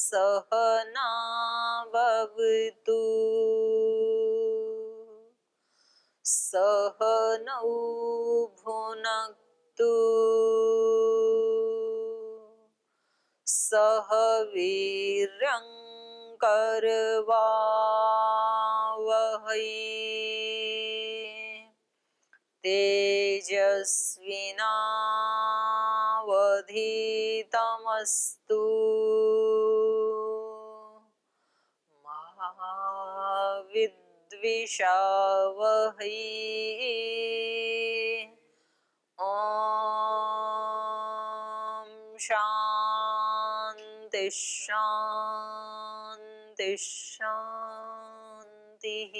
सहनावतु सहनौ भुनक्तु सह वीर्यं करवावहै तेजस्विनावधीतमस्तु मा विद्विषावहै ॐ शान्ति शान्ति शान्तिः।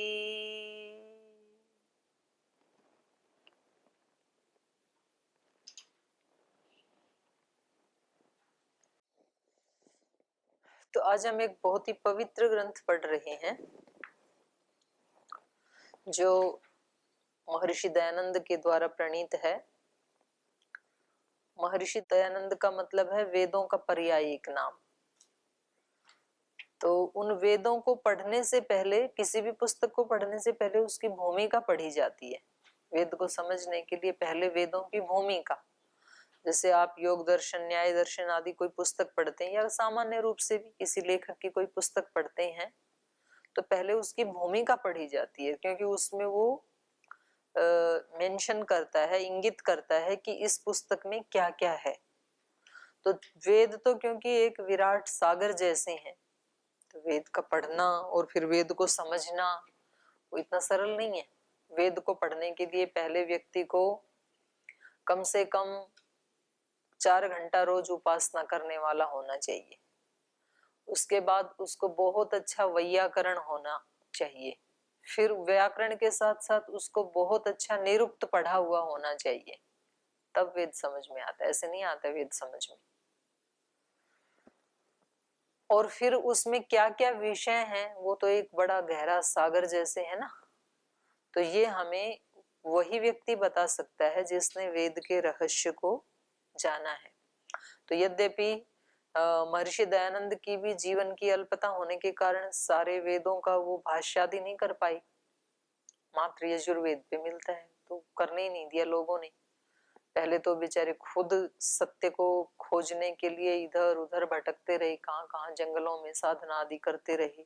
तो आज हम एक बहुत ही पवित्र ग्रंथ पढ़ रहे हैं जो महर्षि दयानंद के द्वारा प्रणीत है। महर्षि दयानंद का मतलब है वेदों का पर्यायिक नाम। तो उन वेदों को पढ़ने से पहले, किसी भी पुस्तक को पढ़ने से पहले उसकी भूमिका पढ़ी जाती है। वेद को समझने के लिए पहले वेदों की भूमिका, जैसे आप योग दर्शन, न्याय दर्शन आदि कोई पुस्तक पढ़ते हैं या सामान्य रूप से भी किसी लेखक की कोई पुस्तक पढ़ते हैं तो पहले उसकी भूमिका पढ़ी जाती है, क्योंकि उसमें वो मेंशन करता है, इंगित करता है कि इस पुस्तक में क्या क्या है। तो वेद तो क्योंकि एक विराट सागर जैसे हैं, तो वेद का पढ़ना और फिर वेद को समझना वो इतना सरल नहीं है। वेद को पढ़ने के लिए पहले व्यक्ति को कम से कम 4 घंटा रोज उपासना करने वाला होना चाहिए। उसके बाद उसको बहुत अच्छा वैयाकरण होना चाहिए। फिर व्याकरण के साथ साथ उसको बहुत अच्छा निरुक्त पढ़ा हुआ होना चाहिए, तब वेद समझ में आता है। ऐसे नहीं आता वेद समझ में। और फिर उसमें क्या क्या विषय हैं वो तो एक बड़ा गहरा सागर जैसे है ना। तो ये हमें वही व्यक्ति बता सकता है जिसने वेद के रहस्य को जाना है। तो यद्यपि महर्षि दयानंद की भी जीवन की अल्पता होने के कारण सारे वेदों का वो भाष्यादि नहीं कर पाई, मात्र यजुर्वेद पे मिलता है तो करने ही नहीं दिया लोगों ने। पहले तो बेचारे खुद सत्य को खोजने के लिए इधर उधर भटकते रहे, कहां कहां जंगलों में साधना आदि करते रहे।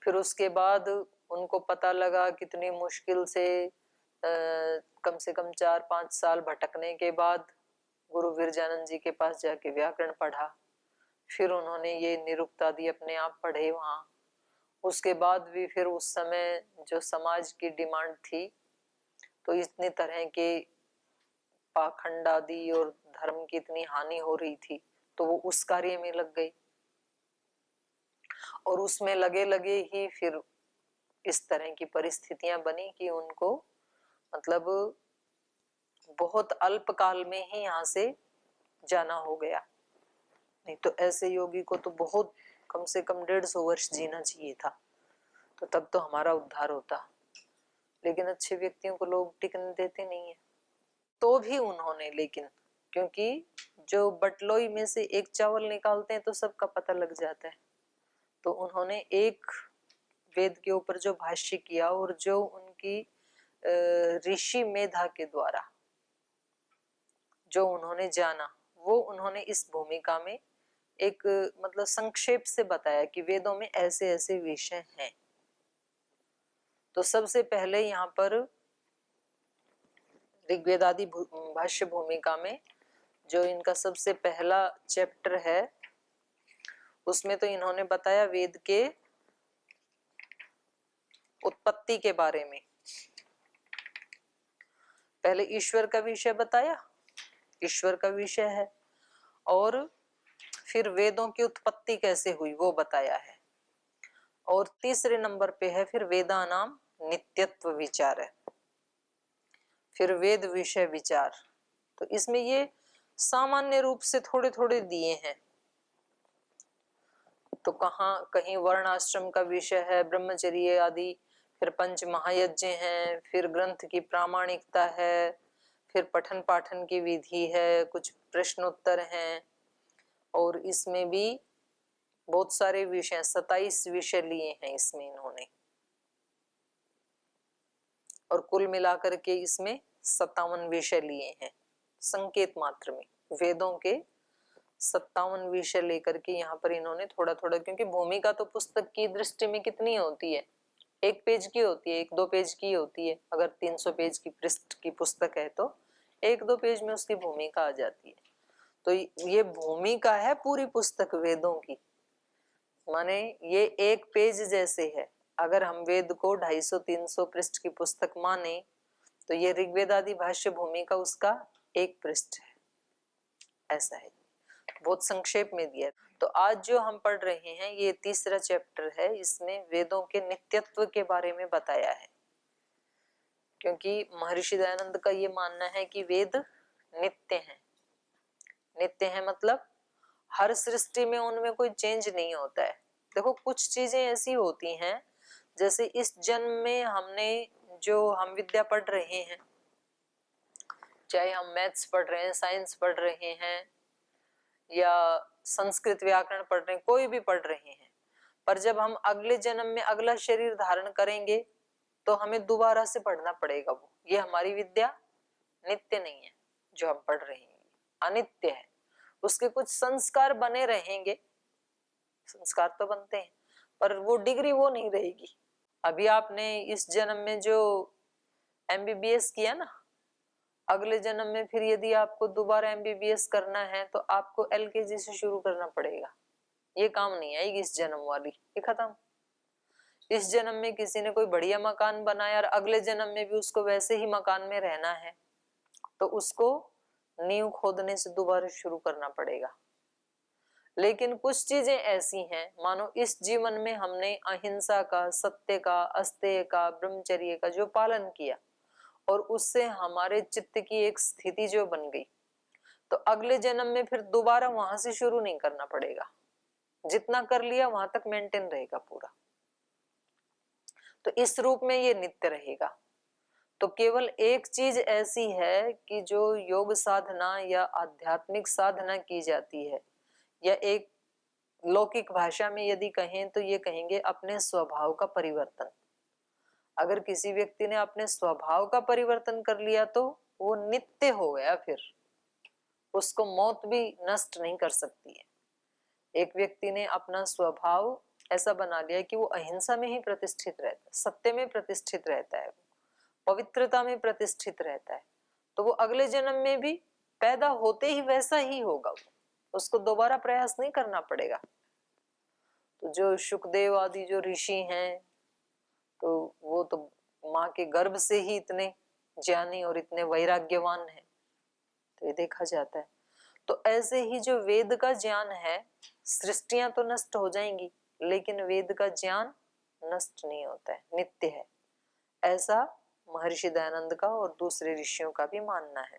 फिर उसके बाद उनको पता लगा कितनी मुश्किल से कम 4-5 साल भटकने के बाद गुरु विरजानंद जी के पास जाके व्याकरण पढ़ा। फिर उन्होंने ये निरुक्त आदि अपने आप पढ़े वहां। उसके बाद भी फिर उस समय जो समाज की डिमांड थी तो इतनी तरह के पाखंड आदि और धर्म की इतनी हानि हो रही थी तो वो उस कार्य में लग गई। और उसमें लगे लगे ही फिर इस तरह की परिस्थितियां बनी कि उनको मतलब बहुत अल्प काल में ही यहाँ से जाना हो गया। नहीं तो ऐसे योगी को तो बहुत कम से कम 150 वर्ष जीना चाहिए था, तो तब तो हमारा उद्धार होता। लेकिन अच्छे व्यक्तियों को लोग टिकने देते नहीं है। तो भी उन्होंने, लेकिन क्योंकि जो बटलोई में से एक चावल निकालते हैं तो सबका पता लग जाता है, तो उन्होंने एक वेद के ऊपर जो भाष्य किया और जो उनकी ऋषि मेधा के द्वारा जो उन्होंने जाना वो उन्होंने इस भूमिका में एक मतलब संक्षेप से बताया कि वेदों में ऐसे ऐसे विषय हैं। तो सबसे पहले यहाँ पर ऋग्वेद आदि भाष्य भूमिका में जो इनका सबसे पहला चैप्टर है उसमें तो इन्होंने बताया वेद के उत्पत्ति के बारे में। पहले ईश्वर का विषय बताया, ईश्वर का विषय है, और फिर वेदों की उत्पत्ति कैसे हुई वो बताया है। और तीसरे नंबर पे है फिर वेदानाम नित्यत्व विचार है, फिर वेद विषय विचार। तो इसमें ये सामान्य रूप से थोड़े थोड़े दिए हैं। तो कहीं वर्ण आश्रम का विषय है, ब्रह्मचर्य आदि, फिर पंच महायज्ञ हैं, फिर ग्रंथ की प्रामाणिकता है, फिर पठन पाठन की विधि है, कुछ प्रश्न उत्तर हैं, और इसमें भी बहुत सारे विषय, 27 विषय लिए हैं इसमें इन्होंने, और कुल मिलाकर के इसमें 57 विषय लिए हैं संकेत मात्र में। वेदों के 57 विषय लेकर के यहाँ पर इन्होंने थोड़ा थोड़ा, क्योंकि भूमिका तो पुस्तक की दृष्टि में कितनी होती है, 1 पेज की होती है, 1-2 पेज की होती है। अगर 300 पेज की पृष्ठ की पुस्तक है तो 1-2 पेज में उसकी भूमिका आ जाती है। तो ये भूमिका है पूरी पुस्तक वेदों की, माने ये 1 पेज जैसे है। अगर हम वेद को 250-300 पृष्ठ की पुस्तक माने तो ये ऋग्वेद आदि भाष्य भूमिका उसका 1 पृष्ठ है, ऐसा है। बहुत संक्षेप में दिया। तो आज जो हम पढ़ रहे हैं ये तीसरा चैप्टर है, इसमें वेदों के नित्यत्व के बारे में बताया है। क्योंकि महर्षि दयानंद का ये मानना है कि वेद नित्य हैं। नित्य है मतलब हर सृष्टि में उनमें कोई चेंज नहीं होता है। देखो कुछ चीजें ऐसी होती हैं, जैसे इस जन्म में हमने जो हम विद्या पढ़ रहे हैं, चाहे हम मैथ्स पढ़ रहे हैं, साइंस पढ़ रहे हैं या संस्कृत व्याकरण पढ़ रहे हैं, कोई भी पढ़ रहे हैं, पर जब हम अगले जन्म में अगला शरीर धारण करेंगे तो हमें दोबारा से पढ़ना पड़ेगा। वो ये हमारी विद्या नित्य नहीं है, जो हम पढ़ रहे हैं अनित्य है। उसके कुछ संस्कार बने रहेंगे, संस्कार तो बनते हैं, पर वो डिग्री वो नहीं रहेगी। अभी आपने इस जन्म में जो MBBS किया ना, अगले जन्म में फिर यदि आपको दोबारा MBBS करना है तो आपको LKG से शुरू करना पड़ेगा। ये काम नहीं आएगी इस जन्म वाली, ये खत्म। इस जन्म में किसी ने कोई बढ़िया मकान बनाया और अगले जन्म में भी उसको वैसे ही मकान में रहना है तो उसको नींव खोदने से दोबारा शुरू करना पड़ेगा। लेकिन कुछ चीजें ऐसी हैं, मानो इस जीवन में हमने अहिंसा का, सत्य का, अस्तेय का, ब्रह्मचर्य का जो पालन किया और उससे हमारे चित्त की एक स्थिति जो बन गई, तो अगले जन्म में फिर दोबारा वहां से शुरू नहीं करना पड़ेगा। जितना कर लिया वहां तक मेंटेन रहेगा पूरा। तो इस रूप में ये नित्य रहेगा। तो केवल एक चीज ऐसी है कि जो योग साधना या आध्यात्मिक साधना की जाती है, या एक लौकिक भाषा में यदि कहें तो ये कहेंगे अपने स्वभाव का परिवर्तन। अगर किसी व्यक्ति ने अपने स्वभाव का परिवर्तन कर लिया तो वो नित्य हो गया, फिर उसको मौत भी नष्ट नहीं कर सकती है। एक व्यक्ति ने अपना स्वभाव ऐसा बना लिया कि वो अहिंसा में ही प्रतिष्ठित रहता है, सत्य में प्रतिष्ठित रहता है, पवित्रता में प्रतिष्ठित रहता है, तो वो अगले जन्म में भी पैदा होते ही वैसा ही होगा, उसको दोबारा प्रयास नहीं करना पड़ेगा। तो जो शुकदेव आदि जो ऋषि हैं, तो वो तो माँ के गर्भ से ही इतने ज्ञानी और इतने वैराग्यवान हैं, तो ये देखा जाता है। तो ऐसे ही जो वेद का ज्ञान है, सृष्टियां तो नष्ट हो जाएंगी लेकिन वेद का ज्ञान नष्ट नहीं होता है, नित्य है। ऐसा महर्षि दयानंद का और दूसरे ऋषियों का भी मानना है।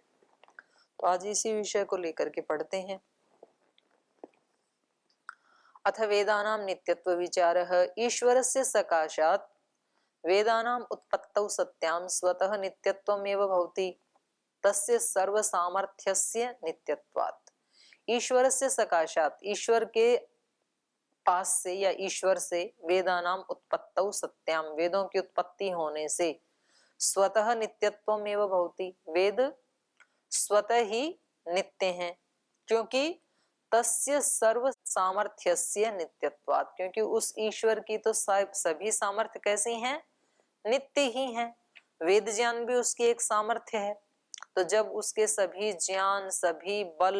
तो आज इसी विषय को लेकर के पढ़ते हैं। अथ वेदानां नित्यत्व विचारः ईश्वरस्य सकाशात् वेदानां उत्पत्तौ सत्यां स्वतः नित्यत्वमेव भवति तस्य सर्व सामर्थ्यस्य नित्यत्वात्। ईश्वरस्य सकाशात्, ईश्वर के पास से या ईश्वर से, वेदानां उत्पत्तौ सत्यां, वेदों की उत्पत्ति होने से, स्वतः नित्यत्वमेव भवति, वेद स्वतः ही नित्य हैं, क्योंकि तस्य सर्व सामर्थ्यस्य नित्यत्वात्, क्योंकि उस ईश्वर की तो सभी सामर्थ्य कैसी हैं, नित्य ही हैं। वेद ज्ञान भी उसकी एक सामर्थ्य है। तो जब उसके सभी ज्ञान, सभी बल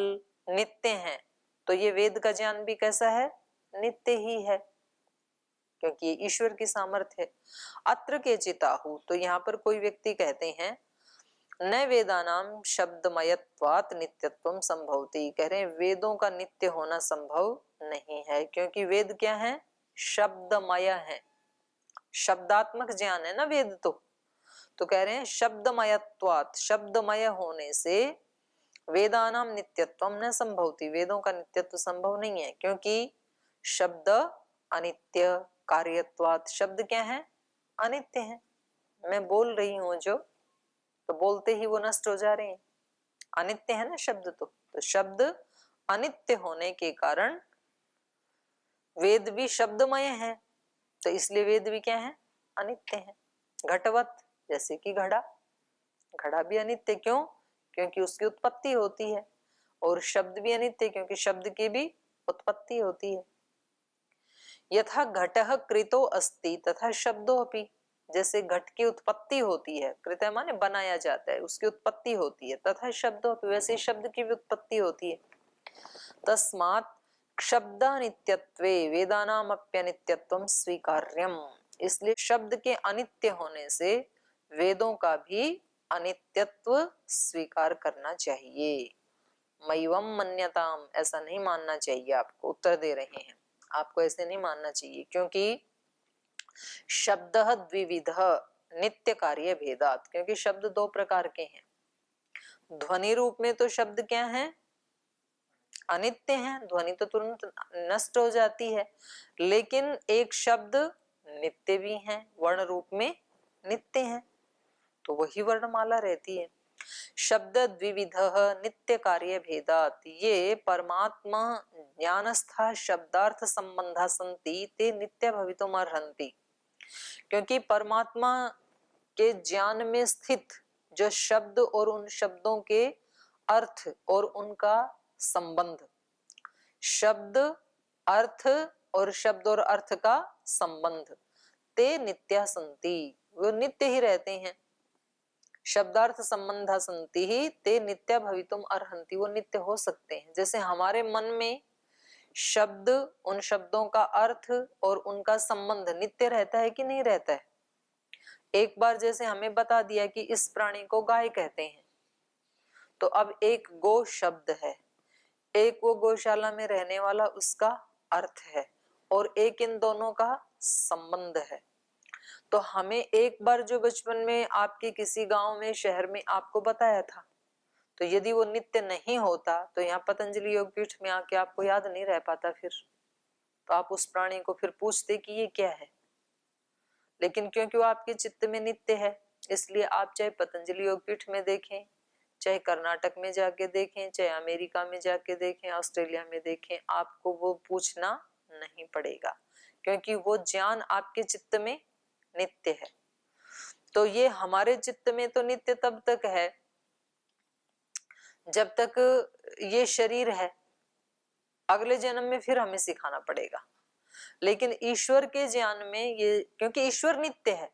नित्य हैं तो ये वेद का ज्ञान भी कैसा है, नित्य ही है, क्योंकि ये ईश्वर की सामर्थ्य है। अत्र के चिताहु, तो यहाँ पर कोई व्यक्ति कहते हैं न वेदानाम शब्दमयत्वात् नित्यत्वम संभवति, कह रहे हैं वेदों का नित्य होना संभव नहीं है, क्योंकि वेद क्या है, शब्दमय है, शब्दात्मक ज्ञान है ना वेद। तो कह रहे हैं शब्दमयत्वात्, शब्दमय होने से वेदानाम नित्यत्वम न संभवति, वेदों का नित्यत्व संभव नहीं है, क्योंकि शब्द अनित्य कार्यत्वात्, शब्द क्या है, अनित्य है। मैं बोल रही हूं जो, तो बोलते ही वो नष्ट हो जा रहे हैं, अनित्य है ना शब्द। तो शब्द अनित्य होने के कारण वेद भी शब्दमय है, तो इसलिए वेद भी क्या है, अनित्य है। घटवत, जैसे कि घड़ा, घड़ा भी अनित्य, क्यों, क्योंकि उसकी उत्पत्ति होती है। और शब्द भी अनित्य, क्योंकि शब्द की भी उत्पत्ति होती है। यथा घटः कृतो अस्ति तथा शब्दोऽपि, जैसे घट की उत्पत्ति होती है, कृत माने बनाया जाता है, उसकी उत्पत्ति होती है, तथा शब्दोऽपि, वैसे शब्द की भी उत्पत्ति होती है। तस्मात् शब्दानित्यत्वे वेदानामप्यनित्यत्वं स्वीकार्यम्, इसलिए शब्द के अनित्य होने से वेदों का भी अनित्यत्व स्वीकार करना चाहिए। मैवम मन्यताम, ऐसा नहीं मानना चाहिए आपको, उत्तर दे रहे हैं, आपको ऐसे नहीं मानना चाहिए, क्योंकि शब्दः द्विविधः नित्य कार्य भेदात, क्योंकि शब्द दो प्रकार के हैं। ध्वनि रूप में तो शब्द क्या है, अनित्य है, ध्वनि तो तुरंत नष्ट हो जाती है, लेकिन एक शब्द नित्य भी है, वर्ण रूप में नित्य है, तो वही वर्णमाला रहती है। शब्द द्विविधः नित्य कार्य भेदात, ये परमात्मा ज्ञानस्था शब्दार्थ संबंधा संति ते नित्य भवितुम अर्हन्ति, क्योंकि परमात्मा के ज्ञान में स्थित जो शब्द और उन शब्दों के अर्थ और उनका संबंध, शब्द अर्थ और शब्द और अर्थ का संबंध, ते नित्या संति, वो नित्य ही रहते हैं। शब्दार्थ संबंधा संति ही ते नित्य भवितुम अर्हन्ति, वो नित्य हो सकते हैं। जैसे हमारे मन में शब्द, उन शब्दों का अर्थ और उनका संबंध नित्य रहता है कि नहीं रहता है। एक बार जैसे हमें बता दिया कि इस प्राणी को गाय कहते हैं, तो अब एक गो शब्द है, एक वो गौशाला में रहने वाला उसका अर्थ है, और एक इन दोनों का संबंध है। तो हमें एक बार जो बचपन में आपके किसी गांव में, शहर में आपको बताया था, तो यदि वो नित्य नहीं होता तो यहाँ पतंजलि योगपीठ में आके आपको याद नहीं रह पाता, फिर तो आप उस प्राणी को फिर पूछते कि ये क्या है। लेकिन क्योंकि वो आपके चित्त में नित्य है, इसलिए आप चाहे पतंजलि योगपीठ में देखें, चाहे कर्नाटक में जाके देखें, चाहे अमेरिका में जाके देखें, ऑस्ट्रेलिया में देखें, आपको वो पूछना नहीं पड़ेगा, क्योंकि वो ज्ञान आपके चित्त में नित्य है। तो ये हमारे चित्त में तो नित्य तब तक है जब तक ये शरीर है, अगले जन्म में फिर हमें सिखाना पड़ेगा। लेकिन ईश्वर के ज्ञान में ये, क्योंकि ईश्वर नित्य है,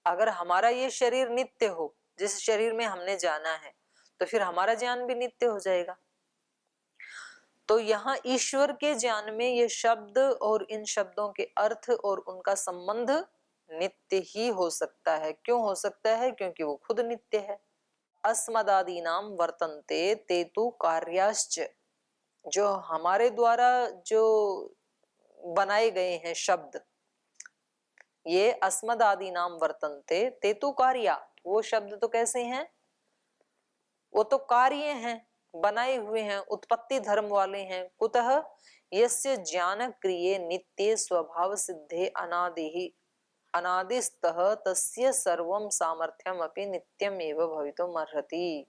अगर हमारा ये शरीर नित्य हो, जिस शरीर में हमने जाना है, तो फिर हमारा ज्ञान भी नित्य हो जाएगा। तो यहाँ ईश्वर के ज्ञान में ये शब्द और इन शब्दों के अर्थ और उनका संबंध नित्य ही हो सकता है। क्यों हो सकता है? क्योंकि वो खुद नित्य है। अस्मदादीनाम वर्तन्ते तेतु कार्याश्च, जो हमारे द्वारा जो बनाए गए हैं शब्द, ये अस्मदादीनाम वर्तन्ते तेतु कार्या, वो शब्द तो कैसे हैं, वो तो कार्य हैं, बनाए हुए हैं, उत्पत्ति धर्म वाले हैं। कुतः यस्य ज्ञान क्रिये नित्य स्वभाव सिद्धे अनादिहि अनादिस्तः तस्य सर्वं सामर्थ्यम अपि नित्यम एव भवितुम अर्हति।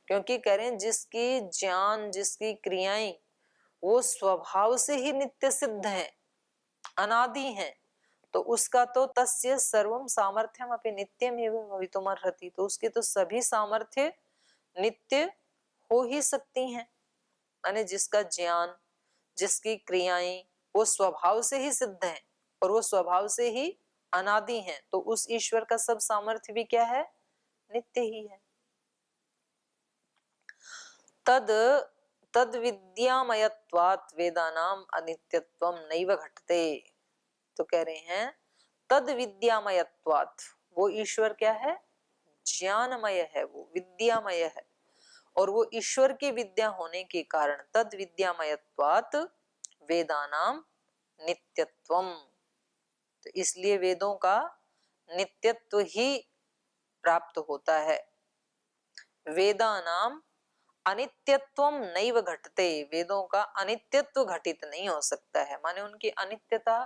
क्योंकि कह रहे हैं जिसकी ज्ञान, जिसकी क्रियाएं वो स्वभाव से ही नित्य सिद्ध हैं, अनादि हैं, तो उसका तो तस्य सर्वम सामर्थ्यम अपि नित्यम एव भवितुम अर्हति, तो उसके तो सभी सामर्थ्य नित्य हो ही सकती हैं। माने जिसका ज्ञान, जिसकी क्रियाएं वो स्वभाव से ही सिद्ध हैं और वो स्वभाव से ही अनादि हैं, तो उस ईश्वर का सब सामर्थ्य भी क्या है, नित्य ही है। तद विद्यामयत्वात् वेदानाम अनित्यत्वम नैव घटते। तो कह रहे हैं तद विद्यामयत्वात्, वो ईश्वर क्या है, ज्ञानमय है, वो विद्यामय है, और वो ईश्वर की विद्या होने के कारण तद विद्यामयत्वात् वेदानाम नित्यत्वम, तो इसलिए वेदों का नित्यत्व ही प्राप्त होता है। वेदानाम अनित्यत्वम नैव घटते, वेदों का अनित्यत्व घटित नहीं हो सकता है, माने उनकी अनित्यता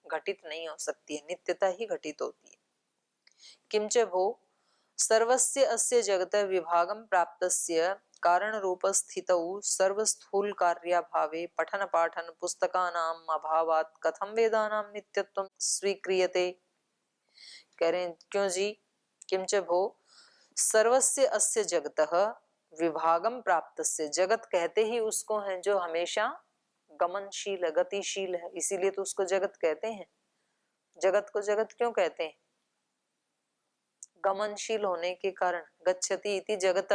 घटित नहीं हो सकती है, नित्यता ही घटित होती है। किंच भो सर्वस्य अस्य जगत विभागम प्राप्तस्य कारण रूप स्थितौ सर्वस्थूल कार्याभावे पठन पाठन पुस्तकानाम अभावात् कथम वेदानां नित्यत्वं स्वीक्रियते। कह रहे हैं क्यों जी, किंच भो सर्वस्य अस्य जगतः विभागम प्राप्तस्य, जगत कहते ही उसको है जो हमेशा गमनशील है, गतिशील है, इसीलिए तो उसको जगत कहते हैं। जगत को जगत क्यों कहते हैं? गमनशील होने के कारण, गच्छति इति जगत,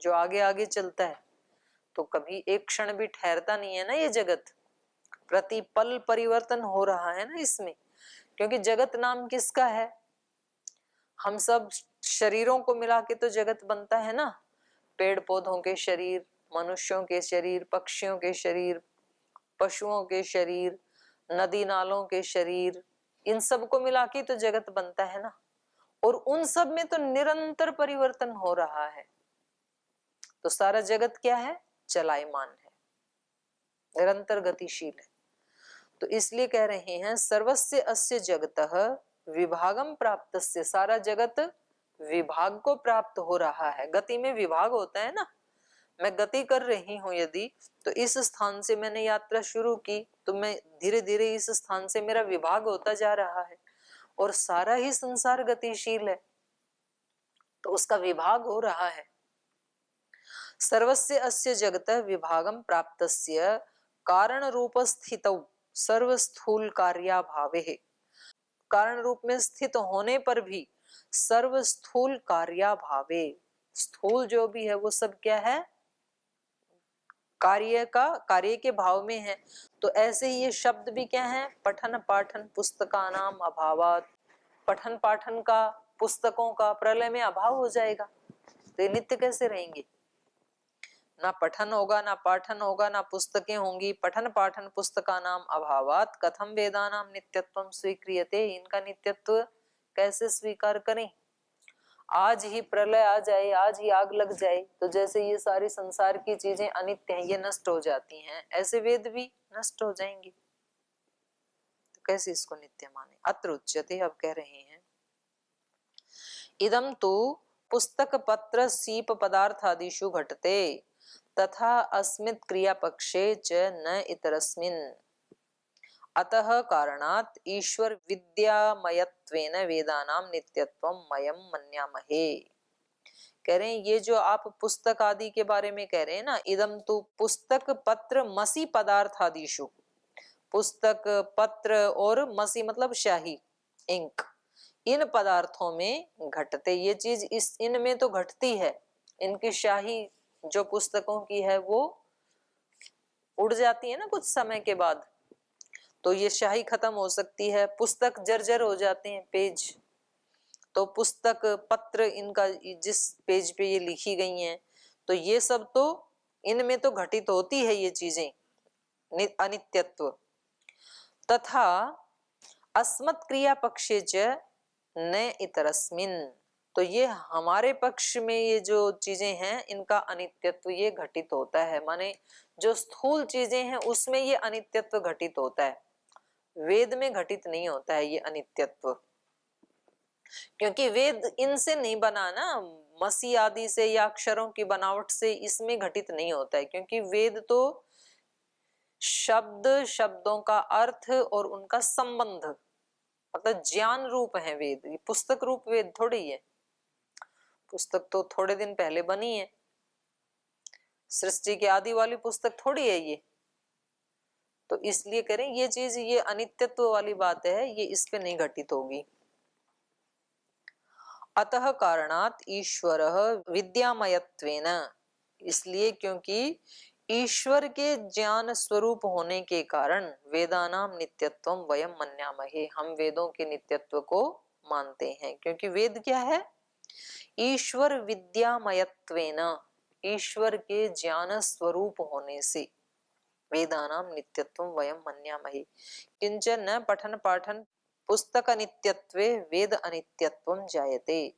जो आगे आगे चलता है, तो कभी एक क्षण भी ठहरता नहीं है ना ये जगत, प्रतिपल परिवर्तन हो रहा है ना इसमें, क्योंकि जगत नाम किसका है? हम सब शरीरों को मिला के तो जगत बनता है ना, पेड़ पौधों के शरीर, मनुष्यों के शरीर, पक्षियों के शरीर, पशुओं के शरीर, नदी नालों के शरीर, इन सब को मिला के तो जगत बनता है ना। और उन सब में तो निरंतर परिवर्तन हो रहा है, तो सारा जगत क्या है? चलायमान है, निरंतर गतिशील है। तो इसलिए कह रहे हैं सर्वस्य अस्य जगतः विभागम प्राप्तस्य, सारा जगत विभाग को प्राप्त हो रहा है। गति में विभाग होता है ना, मैं गति कर रही हूं यदि, तो इस स्थान से मैंने यात्रा शुरू की, तो मैं धीरे धीरे इस स्थान से मेरा विभाग होता जा रहा है, और सारा ही संसार गतिशील है, तो उसका विभाग हो रहा है। सर्वस्य अस्य जगतः विभागम प्राप्तस्य कारण रूप स्थितौ सर्वस्थूल कार्याभावे, कारण रूप में स्थित होने पर भी सर्वस्थूल कार्याभावे, स्थूल जो भी है वो सब क्या है? कार्य के भाव में है। तो ऐसे ही ये शब्द भी क्या है? पठन पाठन पुस्तकानाम अभावात्, पठन पाठन का, पुस्तकों का प्रलय में अभाव हो जाएगा, तो ये नित्य कैसे रहेंगे? ना पठन होगा, ना पाठन होगा, ना पुस्तकें होंगी। पठन पाठन पुस्तकानाम अभावात् कथम वेदानाम नित्यत्वं स्वीक्रियते, इनका नित्यत्व कैसे स्वीकार करें? आज ही प्रलय आ जाए, आज ही आग लग जाए, तो जैसे ये सारी संसार की चीजें अनित्य हैं, ये नष्ट हो जाती हैं, ऐसे वेद भी नष्ट हो जाएंगे, तो कैसे इसको नित्य माने? अत्र उच्यते, अब कह रहे हैं इदम तो पुस्तक पत्र सीप पदार्थादिषु घटते तथा अस्मित् क्रिया पक्षे च न इतरस्मिन्, अतः कारणात् ईश्वर विद्यामयत्वेन वेदानाम नित्यत्वं मयं मन्यामहे। कह रहे हैं ये जो आप पुस्तक आदि के बारे में कह रहे हैं ना, इदम तो पुस्तक पत्र मसी पदार्थादिषु, पुस्तक पत्र और मसी मतलब शाही, इंक, इन पदार्थों में घटते, ये चीज इस इनमें तो घटती है, इनकी शाही जो पुस्तकों की है वो उड़ जाती है ना कुछ समय के बाद, तो ये शाही खत्म हो सकती है, पुस्तक जर्जर हो जाते हैं पेज, तो पुस्तक पत्र इनका जिस पेज पे ये लिखी गई हैं, तो ये सब तो इनमें तो घटित होती है ये चीजें, अनित्यत्व। तथा अस्मत् क्रिया पक्षे च न इतरस्मिन्, तो ये हमारे पक्ष में ये जो चीजें हैं इनका अनित्यत्व ये घटित होता है, माने जो स्थूल चीजें हैं उसमें ये अनित्यत्व घटित होता है, वेद में घटित नहीं होता है ये अनित्यत्व, क्योंकि वेद इनसे नहीं बना ना, मसी आदि से या अक्षरों की बनावट से इसमें घटित नहीं होता है, क्योंकि वेद तो शब्द, शब्दों का अर्थ और उनका संबंध, मतलब ज्ञान रूप है वेद, ये पुस्तक रूप वेद थोड़ी है, पुस्तक तो थोड़े दिन पहले बनी है, सृष्टि के आदि वाली पुस्तक थोड़ी है ये, तो इसलिए करें ये चीज, ये अनित्यत्व वाली बात है, ये इस पे नहीं घटित होगी। अतः कारणात् ईश्वर विद्यामयत्वेन, इसलिए क्योंकि ईश्वर के ज्ञान स्वरूप होने के कारण वेदानाम नित्यत्वम वयम मन्यामहे, हम वेदों के नित्यत्व को मानते हैं, क्योंकि वेद क्या है? ईश्वर विद्यामयत्वेन, ईश्वर के ज्ञान स्वरूप होने से वेदानाम नित्यत्वम वयम मन्यामहे। किंच न पठन पाठन पुस्तक अनित्यत्वे वेद अनित्यत्वम जायते,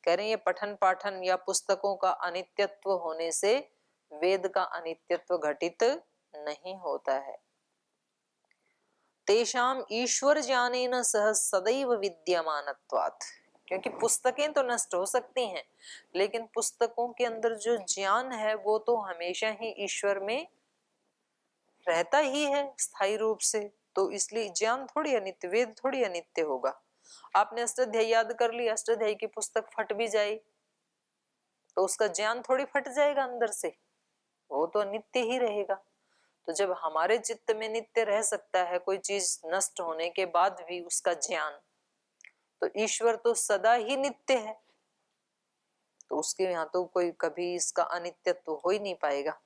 कह रहे हैं ये पठन पाठन या पुस्तकों का अनित्यत्व होने से वेद का अनित्यत्व घटित नहीं होता है। तेषाम ईश्वर ज्ञानेन सह सदैव विद्यमानत्वात्, क्योंकि पुस्तकें तो नष्ट हो सकती हैं, लेकिन पुस्तकों के अंदर जो ज्ञान है वो तो हमेशा ही ईश्वर में रहता ही है स्थायी रूप से। तो इसलिए ज्ञान थोड़ी अनित्य, वेद थोड़ी अनित्य होगा। आपने अष्टाध्यायी याद कर ली, अष्टाध्यायी की पुस्तक फट भी जाए तो उसका ज्ञान थोड़ी फट जाएगा अंदर से, वो तो नित्य ही रहेगा। तो जब हमारे चित्त में नित्य रह सकता है कोई चीज नष्ट होने के बाद भी उसका ज्ञान, तो ईश्वर तो सदा ही नित्य है, तो उसके यहाँ तो कोई कभी इसका अनित्यत्व हो ही नहीं पाएगा।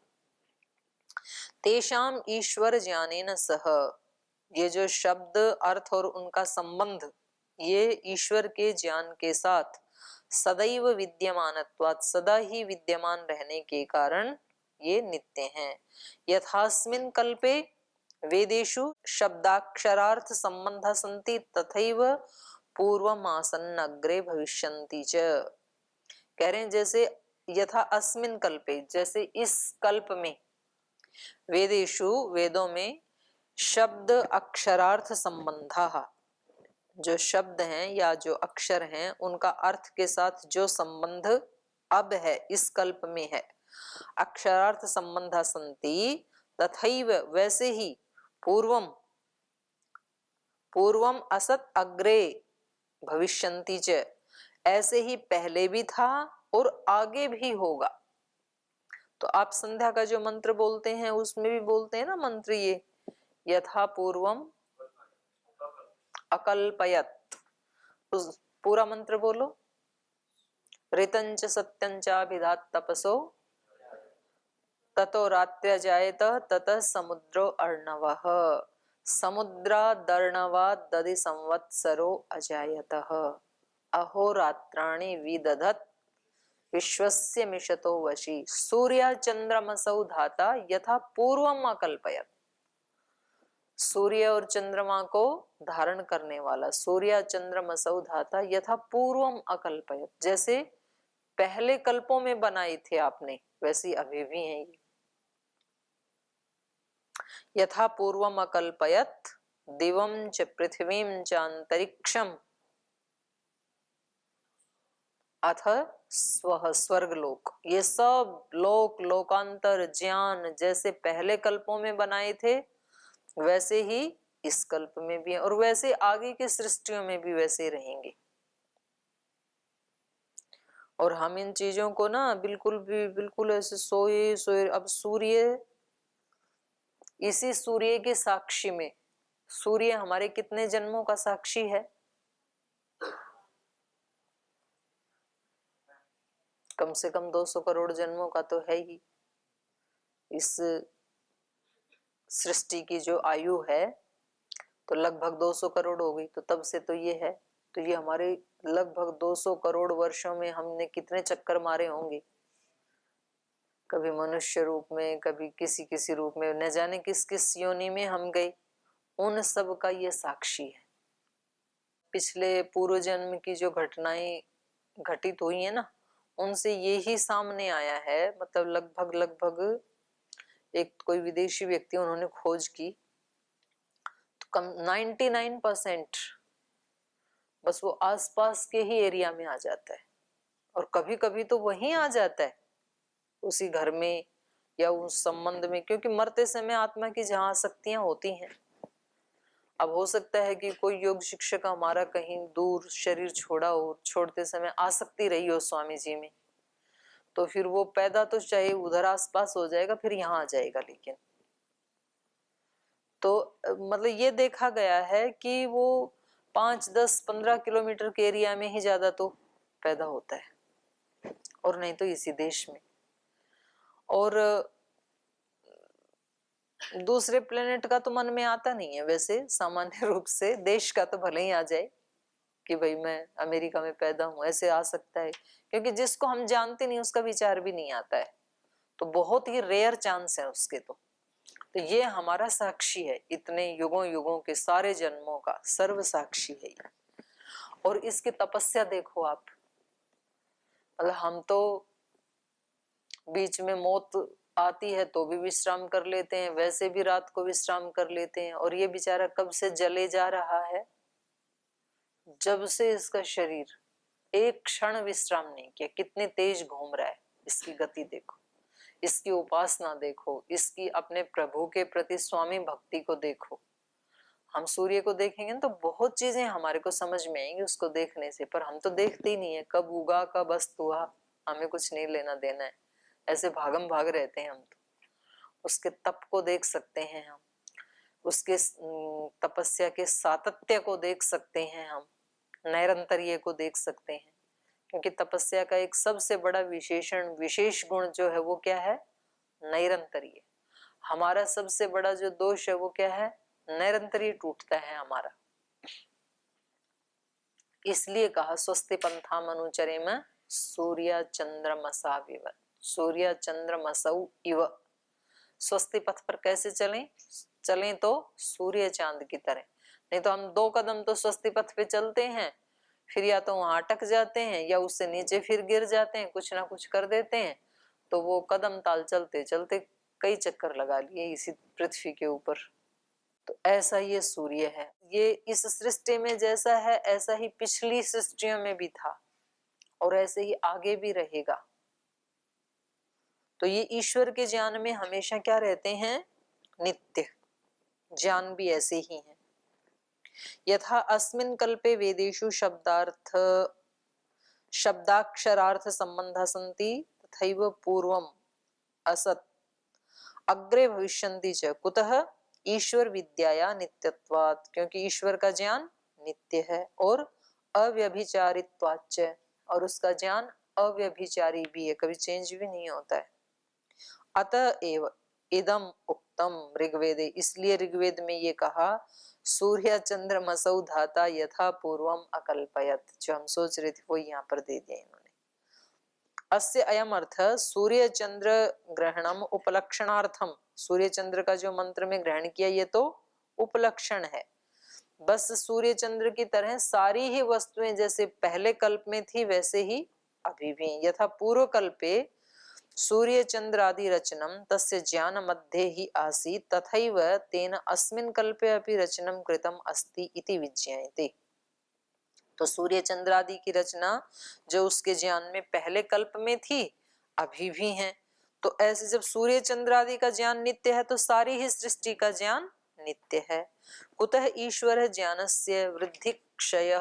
तेषाम ईश्वर ज्ञानेन सह, ये जो शब्द अर्थ और उनका संबंध ये ईश्वर के ज्ञान के साथ सदैव विद्यमानत्वात्, सदा ही विद्यमान रहने के कारण ये नित्य हैं। यथास्मिन् कल्पे वेदेषु शब्दाक्षरार्थ संबंध सन्ति तथैव पूर्वमासन्न अग्रे भविष्यन्ति च। कह रहे हैं जैसे यथा अस्मिन् कल्पे, जैसे इस कल्प में, वेदेषु वेदों में, शब्द अक्षरार्थ संबंधः, जो शब्द हैं या जो अक्षर हैं उनका अर्थ के साथ जो संबंध अब है इस कल्प में है, अक्षरार्थ संबंध संति तथैव, वैसे ही, पूर्वम पूर्वम असत अग्रे भविष्यन्ति च, ऐसे ही पहले भी था और आगे भी होगा। तो आप संध्या का जो मंत्र बोलते हैं उसमें भी बोलते हैं ना मंत्र ये, यथा पूर्वम अकल्पयत, उस पूरा मंत्र बोलो। ऋतंच सत्यंचाभिधात तपसो ततो रात्र्य जायत ततः समुद्रो अर्णवः समुद्रादर्णवा दधि संवत्सरो अजायतः अहोरात्राणि विदधत् विश्वस्य मिषतो वशी सूर्य चंद्रमसौ धाता यथा पूर्वम अकल्पयत। सूर्य और चंद्रमा को धारण करने वाला, सूर्य चंद्रमसौ धाता यथा पूर्वम अकल्पयत, जैसे पहले कल्पों में बनाए थे आपने वैसी अभी भी हैं ये। यथा पूर्वम अकल्पयत दिवम च पृथ्वीं च अंतरिक्षम अथ स्वः स्वर्गलोक, ये सब लोक लोकांतर ज्ञान जैसे पहले कल्पों में बनाए थे वैसे ही इस कल्प में भी है, और वैसे आगे की सृष्टियों में भी वैसे रहेंगे। और हम इन चीजों को ना बिल्कुल ऐसे सोए सोए, अब सूर्य, इसी सूर्य के साक्षी में, सूर्य हमारे कितने जन्मों का साक्षी है? कम से कम 200 करोड़ जन्मों का तो है ही। इस सृष्टि की जो आयु है तो लगभग 200 करोड़ हो गई, तो तब से तो ये है, तो ये हमारे लगभग 200 करोड़ वर्षों में हमने कितने चक्कर मारे होंगे, कभी मनुष्य रूप में, कभी किसी किसी रूप में, न जाने किस किस योनि में हम गए, उन सब का ये साक्षी है। पिछले पूर्व जन्म की जो घटनाएं घटित हुई है ना, उनसे ये ही सामने आया है। मतलब लगभग एक कोई विदेशी व्यक्ति, उन्होंने खोज की तो कम 99% बस वो आसपास के ही एरिया में आ जाता है, और कभी कभी तो वहीं आ जाता है उसी घर में या उस संबंध में, क्योंकि मरते समय आत्मा की जहाँ आसक्तियां होती हैं। अब हो सकता है कि कोई योग शिक्षक हमारा कहीं दूर शरीर छोड़ा हो, छोड़ते समय आसक्ति रही हो स्वामी जी में, तो फिर वो पैदा तो चाहे उधर आसपास हो जाएगा, फिर यहाँ आ जाएगा। लेकिन तो मतलब ये देखा गया है कि वो 5, 10, 15 किलोमीटर के एरिया में ही ज्यादा तो पैदा होता है, और नहीं तो इसी देश में। और दूसरे प्लेनेट का तो मन में आता नहीं है वैसे, सामान्य रूप से देश का तो भले ही आ जाए कि भाई मैं अमेरिका में पैदा हूं, ऐसे आ सकता है, क्योंकि जिसको हम जानते नहीं उसका विचार भी नहीं आता है, तो बहुत ही रेयर चांस है उसके। तो ये हमारा साक्षी है, इतने युगों युगों के सारे जन्मों का सर्व साक्षी है ये। और इसकी तपस्या देखो आप, मतलब हम तो बीच में मौत आती है तो भी विश्राम कर लेते हैं, वैसे भी रात को विश्राम कर लेते हैं, और ये बेचारा कब से जले जा रहा है, जब से इसका शरीर एक क्षण विश्राम नहीं किया। कितने तेज घूम रहा है, इसकी गति देखो, इसकी उपासना देखो, इसकी अपने प्रभु के प्रति स्वामी भक्ति को देखो। हम सूर्य को देखेंगे तो बहुत चीजें हमारे को समझ में आएंगी उसको देखने से, पर हम तो देखते ही नहीं है। कब उगा कब अस्त हुआ हमें कुछ नहीं लेना देना है, ऐसे भागम भाग रहते हैं हम तो। उसके तप को देख सकते हैं हम, उसके तपस्या के सातत्य को देख सकते हैं हम, नैरंतर्य को देख सकते हैं। क्योंकि तपस्या का एक सबसे बड़ा विशेषण, विशेष गुण जो है वो क्या है? नैरंतर्य। हमारा सबसे बड़ा जो दोष है वो क्या है? नैरंतर्य टूटता है हमारा। इसलिए कहा स्वस्ति पंथाम अनुचरेम सूर्य चंद्रमसाविव, सूर्य चंद्रमसौ इव। स्वस्ति पथ पर कैसे चलें? चलें तो सूर्य चांद की तरह। नहीं तो हम 2 कदम तो स्वस्ति पथ पे चलते हैं, फिर या तो वहां अटक जाते हैं या उससे नीचे फिर गिर जाते हैं, कुछ ना कुछ कर देते हैं। तो वो कदम ताल चलते चलते कई चक्कर लगा लिए इसी पृथ्वी के ऊपर। तो ऐसा ये सूर्य है। ये इस सृष्टि में जैसा है ऐसा ही पिछली सृष्टियों में भी था और ऐसे ही आगे भी रहेगा। तो ये ईश्वर के ज्ञान में हमेशा क्या रहते हैं? नित्य। ज्ञान भी ऐसे ही है। यथा अस्मिन् कल्पे वेदेषु शब्दाक्षरार्थ संबंधा सन्ति तथैव पूर्वम असत् अग्रे भविष्यन्ति च। कुतः? ईश्वर विद्याया नित्यत्वात्, क्योंकि ईश्वर का ज्ञान नित्य है, और अव्यभिचारित्वाच्च, और उसका ज्ञान अव्यभिचारी भी है, कभी चेंज भी नहीं होता है। अतएव इदम उक्तम ऋग्वेदे, इसलिए ऋग्वेद में ये कहा सूर्य चंद्रमसौ धाता यथा पूर्वम अकल्पयत। जो हम सोच रहे थे वो यहाँ पर दे दिया इन्होंने। अस्य अयम अर्थ सूर्य चंद्र ग्रहणम उपलक्षणार्थम। सूर्य चंद्र का जो मंत्र में ग्रहण किया ये तो उपलक्षण है। बस सूर्य चंद्र की तरह सारी ही वस्तुएं जैसे पहले कल्प में थी वैसे ही अभी भी। यथा पूर्व कल्पे सूर्य चंद्रादि रचनम तस्य ज्ञान मध्ये ही आसीत् तथैव तेन अस्मिन् कल्पे अपि रचनम कृतम अस्ति इति विज्ञायते। तो सूर्य चंद्रादि की रचना जो उसके ज्ञान में पहले कल्प में थी अभी भी है। तो ऐसे जब सूर्य चंद्रादि का ज्ञान नित्य है तो सारी ही सृष्टि का ज्ञान नित्य है। कुतः ईश्वर ज्ञानस्य वृद्धि क्षय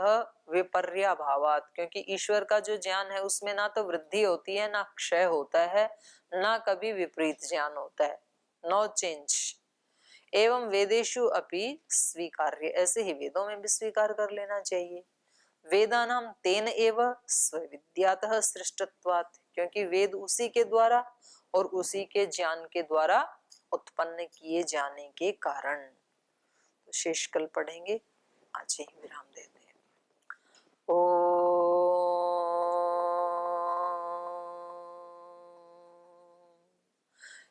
विपर्याभावात्, क्योंकि ईश्वर का जो ज्ञान है उसमें ना तो वृद्धि होती है ना क्षय होता है, ना कभी विपरीत ज्ञान होता है, नो चेंज। एवं वेदेषु अपि स्वीकार्य, ऐसे ही वेदों में भी स्वीकार कर लेना चाहिए। वेदानाम तेन एव स्वविद्यातः सृष्टत्वात्, क्योंकि वेद उसी के द्वारा और उसी के ज्ञान के द्वारा उत्पन्न किए जाने के कारण। तो शेष कल पढ़ेंगे, आज ही विराम देते हैं।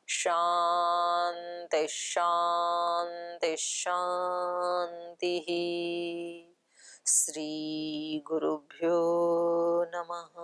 शांति शांति शांति। श्री गुरुभ्यो नमः।